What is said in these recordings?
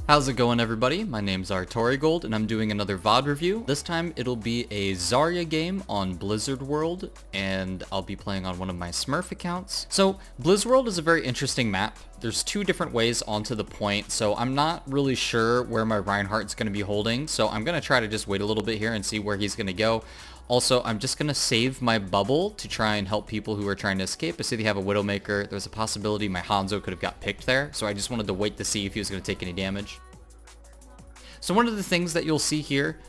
How's it going, everybody? My name's Gold, and I'm doing another VOD review. This time it'll be a Zarya game on Blizz World, and I'll be playing on one of my Smurf accounts. So Blizz World is a very interesting map. There's two different ways onto the point, so I'm not really sure where my Reinhardt's going to be holding, so I'm going to try to just wait a little bit here and see where he's going to go. Also, I'm just going to save my bubble to try and help people who are trying to escape. I see they have a Widowmaker. There's a possibility my Hanzo could have got picked there, so I just wanted to wait to see if he was going to take any damage. So one of the things that you'll see here,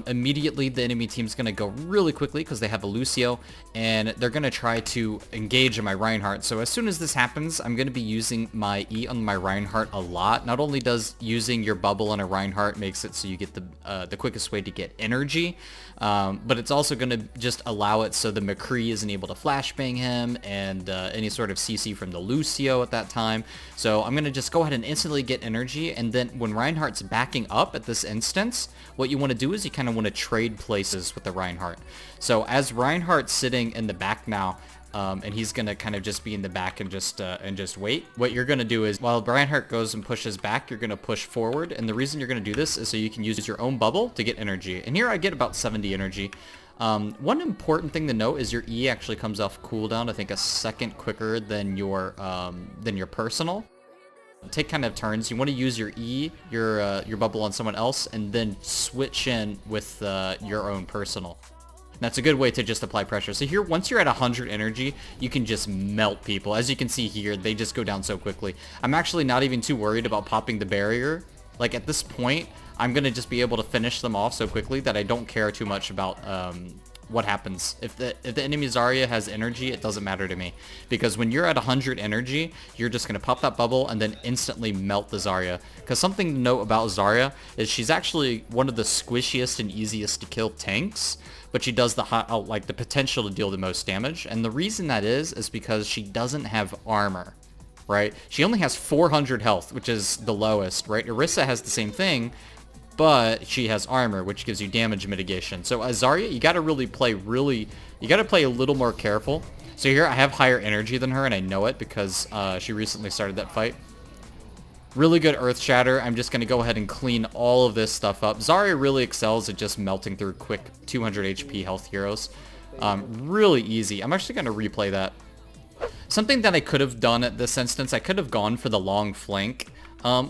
immediately the enemy team's going to go really quickly because they have a Lucio, and they're going to try to engage in my Reinhardt. So as soon as this happens, I'm going to be using my E on my Reinhardt a lot. Not only does using your bubble on a Reinhardt makes it so you get the quickest way to get energy, but it's also going to just allow it so the McCree isn't able to flashbang him and any sort of CC from the Lucio at that time. So I'm going to just go ahead and instantly get energy, and then when Reinhardt's backing up at this instance, what you want to do is you kind of want to trade places with the Reinhardt. So as Reinhardt's sitting in the back now, and he's going to kind of just be in the back and just wait. What you're going to do is, while Reinhardt goes and pushes back, you're going to push forward. And the reason you're going to do this is so you can use your own bubble to get energy. And here I get about 70 energy. One important thing to note is your E actually comes off cooldown, I think a second quicker than your personal. Take kind of turns. You want to use your E, your bubble on someone else, and then switch in with your own personal. That's a good way to just apply pressure. So here, once you're at 100 energy, you can just melt people. As you can see here, they just go down so quickly. I'm actually not even too worried about popping the barrier. Like at this point, I'm going to just be able to finish them off so quickly that I don't care too much about what happens. If the enemy Zarya has energy, it doesn't matter to me. Because when you're at 100 energy, you're just going to pop that bubble and then instantly melt the Zarya. Because something to note about Zarya is she's actually one of the squishiest and easiest to kill tanks, but she does the potential to deal the most damage. And the reason that is because she doesn't have armor, right? She only has 400 health, which is the lowest, right? Orisa has the same thing, but she has armor, which gives you damage mitigation. So as Zarya, you gotta play a little more careful. So here I have higher energy than her, and I know it because she recently started that fight. Really good Earth Shatter. I'm just gonna go ahead and clean all of this stuff up. Zarya really excels at just melting through quick 200 HP health heroes. Really easy. I'm actually gonna replay that. Something that I could have done at this instance, I could have gone for the long flank.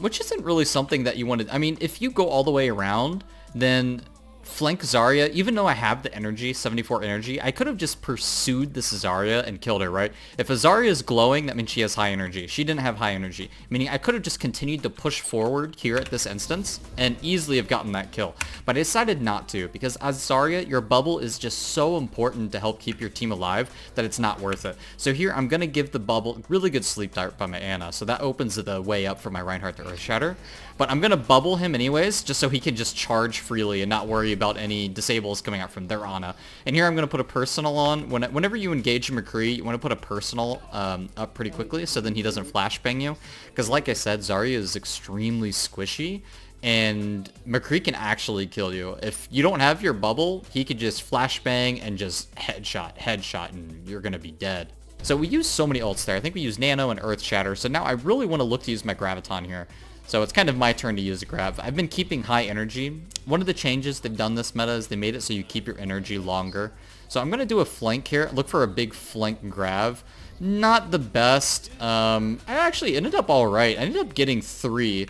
Which isn't really something that you wanted. I mean, if you go all the way around, then flank Zarya, even though I have the energy, 74 energy, I could have just pursued this Zarya and killed her, right? If a Zarya is glowing, that means she has high energy. She didn't have high energy, meaning I could have just continued to push forward here at this instance and easily have gotten that kill. But I decided not to, because as Zarya, your bubble is just so important to help keep your team alive that it's not worth it. So here, I'm going to give the bubble really good sleep dart by my Ana, so that opens the way up for my Reinhardt to Earth Shatter. But I'm going to bubble him anyways, just so he can just charge freely and not worry about any disables coming out from their Ana. And here I'm going to put a personal on. Whenever you engage McCree, you want to put a personal up pretty quickly so then he doesn't flashbang you. Because like I said, Zarya is extremely squishy, and McCree can actually kill you. If you don't have your bubble, he could just flashbang and just headshot, and you're going to be dead. So we use so many ults there. I think we use Nano and Earth Shatter. So now I really want to look to use my Graviton here. So it's kind of my turn to use a Grav. I've been keeping high energy. One of the changes they've done this meta is they made it so you keep your energy longer. So I'm going to do a flank here. Look for a big flank Grav. Not the best. I actually ended up alright. I ended up getting 3.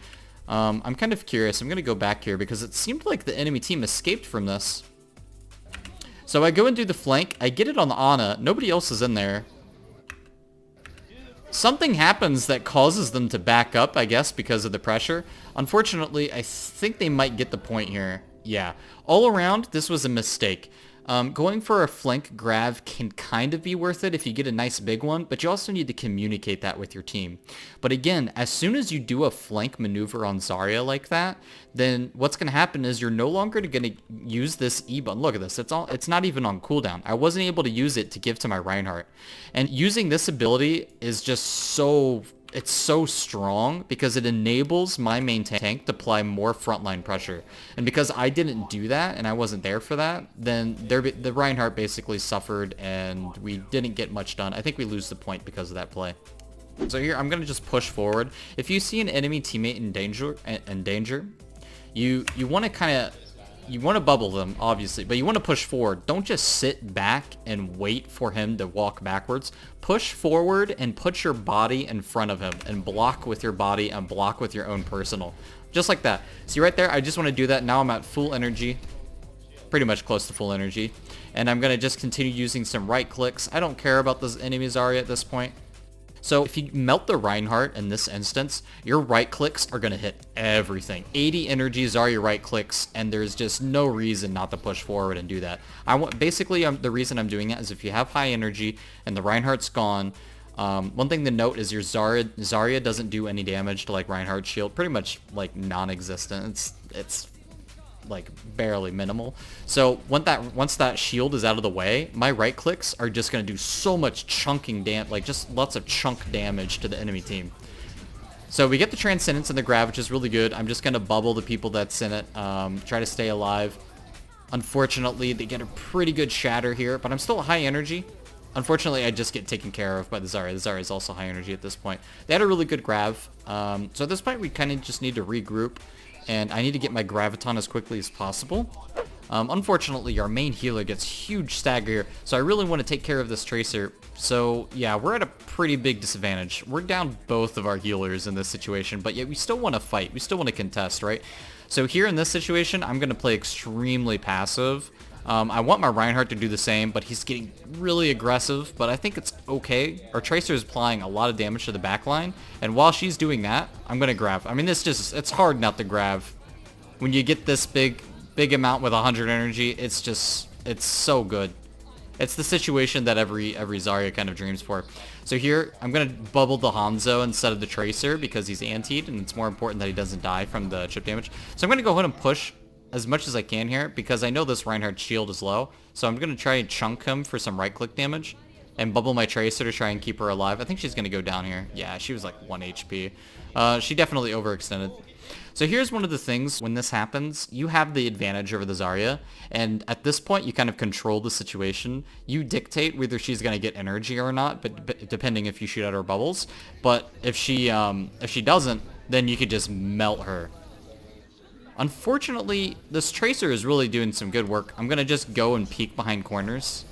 I'm kind of curious. I'm going to go back here because it seemed like the enemy team escaped from this. So I go and do the flank. I get it on the Ana. Nobody else is in there. Something happens that causes them to back up, I guess, because of the pressure. Unfortunately, I think they might get the point here. Yeah. All around, this was a mistake. Going for a flank Grav can kind of be worth it if you get a nice big one, but you also need to communicate that with your team. But again, as soon as you do a flank maneuver on Zarya like that, then what's going to happen is you're no longer going to use this E button. Look at this. It's not even on cooldown. I wasn't able to use it to give to my Reinhardt. And using this ability is just so it's so strong because it enables my main tank to apply more frontline pressure. And because I didn't do that and I wasn't there for that, then the Reinhardt basically suffered and we didn't get much done. I think we lose the point because of that play. So here, I'm gonna just push forward. If you see an enemy teammate in danger, you want to kind of, you want to bubble them, obviously, but you want to push forward. Don't just sit back and wait for him to walk backwards. Push forward and put your body in front of him and block with your body and block with your own personal. Just like that. See right there, I just want to do that. Now I'm at full energy. Pretty much close to full energy. And I'm going to just continue using some right clicks. I don't care about those enemy Zarya at this point. So if you melt the Reinhardt in this instance, your right clicks are going to hit everything. 80 energy Zarya right clicks, and there's just no reason not to push forward and do that. Basically, the reason I'm doing that is if you have high energy and the Reinhardt's gone, one thing to note is your Zarya doesn't do any damage to like Reinhardt's shield, pretty much like non-existent. It's like barely minimal. So once that shield is out of the way, my right clicks are just going to do so much chunking like just lots of chunk damage to the enemy team. So we get the Transcendence and the Grav, which is really good. I'm just going to bubble the people that's in it, try to stay alive. Unfortunately, they get a pretty good shatter here, but I'm still high energy. Unfortunately, I just get taken care of by the Zarya. The Zarya is also high energy at this point. They had a really good Grav. So at this point, we kind of just need to regroup. And I need to get my Graviton as quickly as possible. Unfortunately, our main healer gets huge stagger here, so I really want to take care of this Tracer. So yeah, we're at a pretty big disadvantage. We're down both of our healers in this situation, but yet we still want to fight. We still want to contest, right? So here in this situation, I'm going to play extremely passive. I want my Reinhardt to do the same, but he's getting really aggressive, but I think it's okay. Our Tracer is applying a lot of damage to the backline, and while she's doing that, I'm going to grab. I mean, it's hard not to grab. When you get this big amount with 100 energy, it's so good. It's the situation that every Zarya kind of dreams for. So here, I'm going to bubble the Hanzo instead of the Tracer because he's antied, and it's more important that he doesn't die from the chip damage. So I'm going to go ahead and push as much as I can here because I know this Reinhardt's shield is low. So I'm going to try and chunk him for some right click damage and bubble my Tracer to try and keep her alive. I think she's going to go down here. Yeah, she was like 1 HP. She definitely overextended. So here's one of the things, when this happens, you have the advantage over the Zarya, and at this point you kind of control the situation. You dictate whether she's going to get energy or not, but depending if you shoot at her bubbles. But if she doesn't, then you could just melt her. Unfortunately, this Tracer is really doing some good work. I'm going to just go and peek behind corners.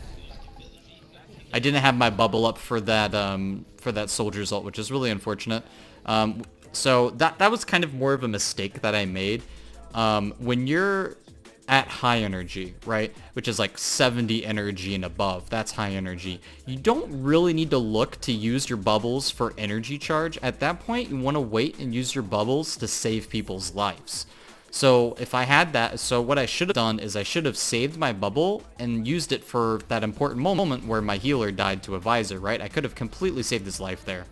I didn't have my bubble up for that Soldier's ult, which is really unfortunate. So that was kind of more of a mistake that I made. When you're at high energy, right, which is like 70 energy and above, that's high energy, you don't really need to look to use your bubbles for energy charge. At that point, you want to wait and use your bubbles to save people's lives. So if I had that, so what I should have done is I should have saved my bubble and used it for that important moment where my healer died to a visor, right? I could have completely saved his life there.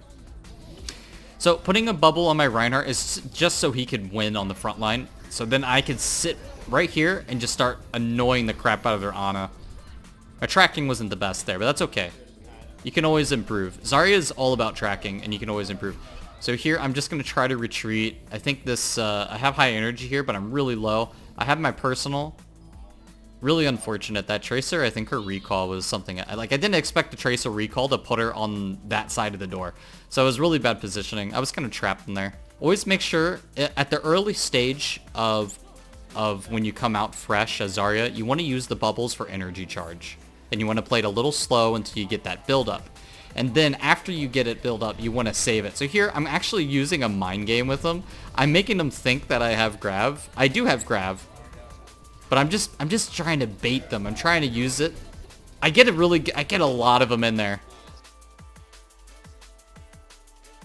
So putting a bubble on my Reinhardt is just so he could win on the front line. So then I could sit right here and just start annoying the crap out of their Ana. My tracking wasn't the best there, but that's okay. You can always improve. Zarya is all about tracking, and you can always improve. So here, I'm just going to try to retreat. I think this, I have high energy here, but I'm really low. I have my personal. Really unfortunate. That Tracer, I think her recall was something, I didn't expect the Tracer recall to put her on that side of the door. So it was really bad positioning. I was kind of trapped in there. Always make sure, at the early stage of when you come out fresh as Zarya, you want to use the bubbles for energy charge. And you want to play it a little slow until you get that build up. And then after you get it built up, you want to save it. So here, I'm actually using a mind game with them. I'm making them think that I have Grav. I do have Grav. But I'm just trying to bait them. I'm trying to use it. I get a lot of them in there.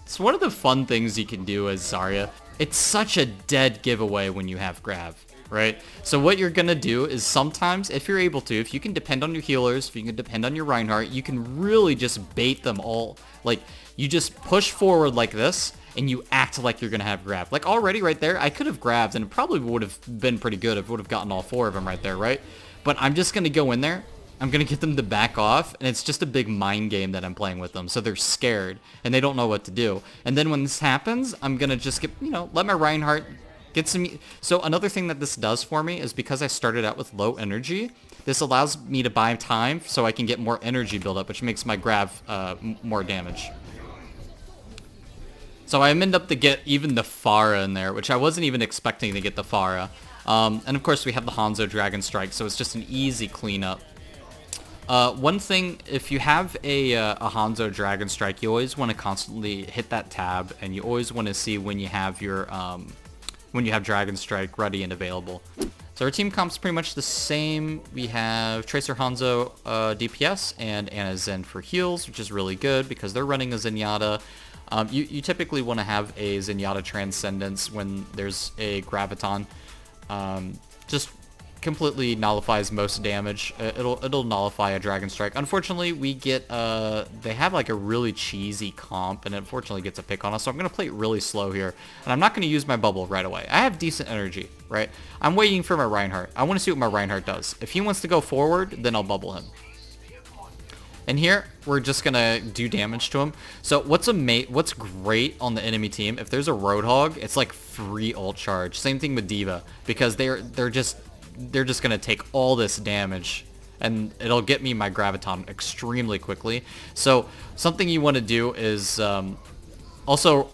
It's one of the fun things you can do as Zarya. It's such a dead giveaway when you have Grav, right? So what you're gonna do is sometimes, if you're able to, if you can depend on your healers, if you can depend on your Reinhardt, you can really just bait them all. Like, you just push forward like this, and you act like you're gonna have Grav. Like, already right there, I could have grabbed, and it probably would have been pretty good if I would have gotten all 4 of them right there, right? But I'm just gonna go in there, I'm gonna get them to back off, and it's just a big mind game that I'm playing with them, so they're scared, and they don't know what to do. And then when this happens, I'm gonna just get, let my Reinhardt get some... So another thing that this does for me is because I started out with low energy, this allows me to buy time so I can get more energy build up, which makes my Grav more damage. So I ended up to get even the Pharah in there, which I wasn't even expecting to get the Pharah. And of course we have the Hanzo Dragon Strike, so it's just an easy cleanup. One thing, if you have a Hanzo Dragon Strike, you always want to constantly hit that tab, and you always want to see when you have your when you have Dragon Strike ready and available. So our team comp's pretty much the same. We have Tracer Hanzo DPS and Ana Zen for heals, which is really good because they're running a Zenyatta. You typically want to have a Zenyatta Transcendence when there's a Graviton. Just completely nullifies most damage. It'll nullify a Dragon Strike. Unfortunately, we get they have like a really cheesy comp, and it unfortunately gets a pick on us. So I'm gonna play it really slow here, and I'm not gonna use my bubble right away. I have decent energy, right? I'm waiting for my Reinhardt. I want to see what my Reinhardt does. If he wants to go forward, then I'll bubble him. And here, we're just gonna do damage to him. So what's great on the enemy team, if there's a Roadhog, it's like free ult charge. Same thing with D.Va, because they're just gonna take all this damage, and it'll get me my Graviton extremely quickly. So something you want to do is also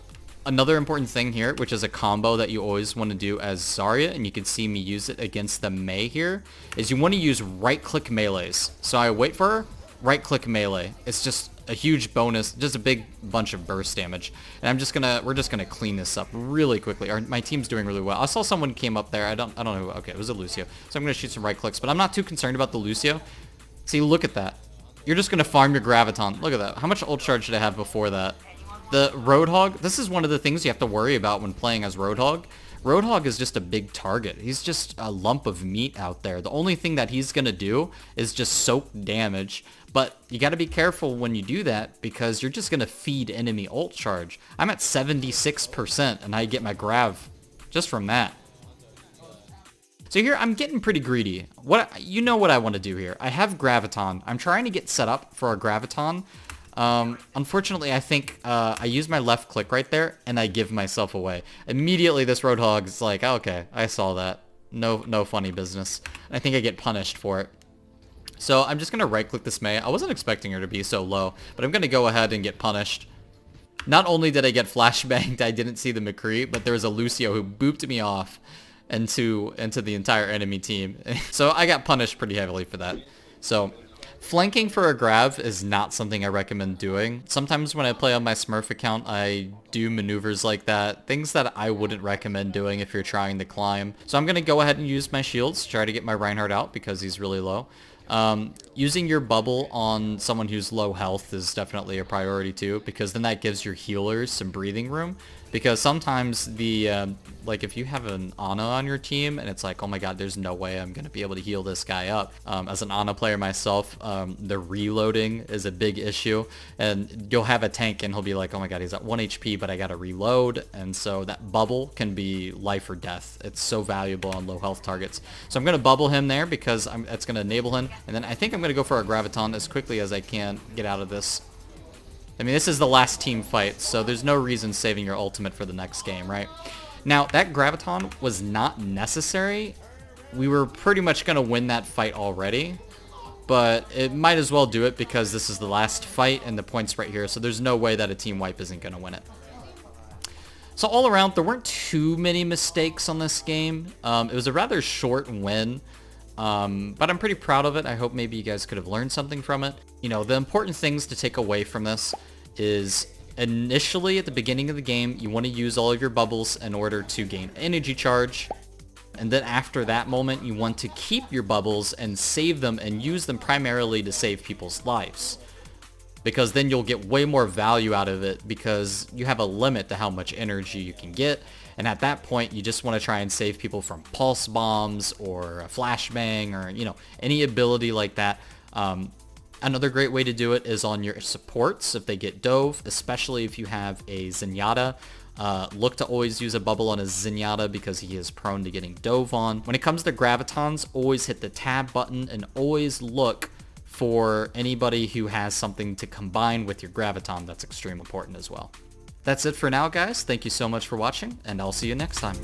another important thing here, which is a combo that you always want to do as Zarya, and you can see me use it against the Mei here, is you want to use right-click melees. So I wait for her, right-click melee. It's just a huge bonus, just a big bunch of burst damage. And we're just gonna clean this up really quickly. My team's doing really well. I saw someone came up there. I don't know who. Okay, it was a Lucio. So I'm gonna shoot some right clicks, but I'm not too concerned about the Lucio. See, look at that. You're just gonna farm your Graviton. Look at that. How much ult charge did I have before that? The Roadhog, this is one of the things you have to worry about when playing as Roadhog. Roadhog is just a big target. He's just a lump of meat out there. The only thing that he's gonna do is just soak damage, but you gotta be careful when you do that because you're just gonna feed enemy ult charge. I'm at 76% and I get my Grav just from that. So here I'm getting pretty greedy. You know what I want to do here. I have Graviton. I'm trying to get set up for a Graviton. Unfortunately, I think I use my left click right there, and I give myself away. Immediately, this Roadhog is like, oh, okay, I saw that. No funny business. And I think I get punished for it. So I'm just going to right-click this Mei. I wasn't expecting her to be so low, but I'm going to go ahead and get punished. Not only did I get flashbanged, I didn't see the McCree, but there was a Lucio who booped me off into the entire enemy team. So I got punished pretty heavily for that. So flanking for a Grav is not something I recommend doing. Sometimes when I play on my Smurf account, I do maneuvers like that. Things that I wouldn't recommend doing if you're trying to climb. So I'm going to go ahead and use my shields to try to get my Reinhardt out because he's really low. Using your bubble on someone who's low health is definitely a priority too, because then that gives your healers some breathing room. Because sometimes like if you have an Ana on your team and it's like, oh my god, there's no way I'm going to be able to heal this guy up. As an Ana player myself, the reloading is a big issue. And you'll have a tank and he'll be like, oh my god, he's at 1 HP, but I got to reload. And so that bubble can be life or death. It's so valuable on low health targets. So I'm going to bubble him there because that's going to enable him. And then I think I'm going to go for a Graviton as quickly as I can get out of this. I mean, this is the last team fight, so there's no reason saving your ultimate for the next game, right? Now, that Graviton was not necessary. We were pretty much going to win that fight already, but it might as well do it because this is the last fight and the point's right here, so there's no way that a team wipe isn't going to win it. So all around, there weren't too many mistakes on this game. It was a rather short win. But I'm pretty proud of it. I hope maybe you guys could have learned something from it. You know, the important things to take away from this is initially at the beginning of the game, you want to use all of your bubbles in order to gain energy charge. And then after that moment, you want to keep your bubbles and save them and use them primarily to save people's lives. Because then you'll get way more value out of it because you have a limit to how much energy you can get. And at that point, you just want to try and save people from pulse bombs or a flashbang or, you know, any ability like that. Another great way to do it is on your supports if they get dove, especially if you have a Zenyatta. Look to always use a bubble on a Zenyatta because he is prone to getting dove on. When it comes to Gravitons, always hit the tab button and always look for anybody who has something to combine with your Graviton. That's extremely important as well. That's it for now, guys. Thank you so much for watching, and I'll see you next time.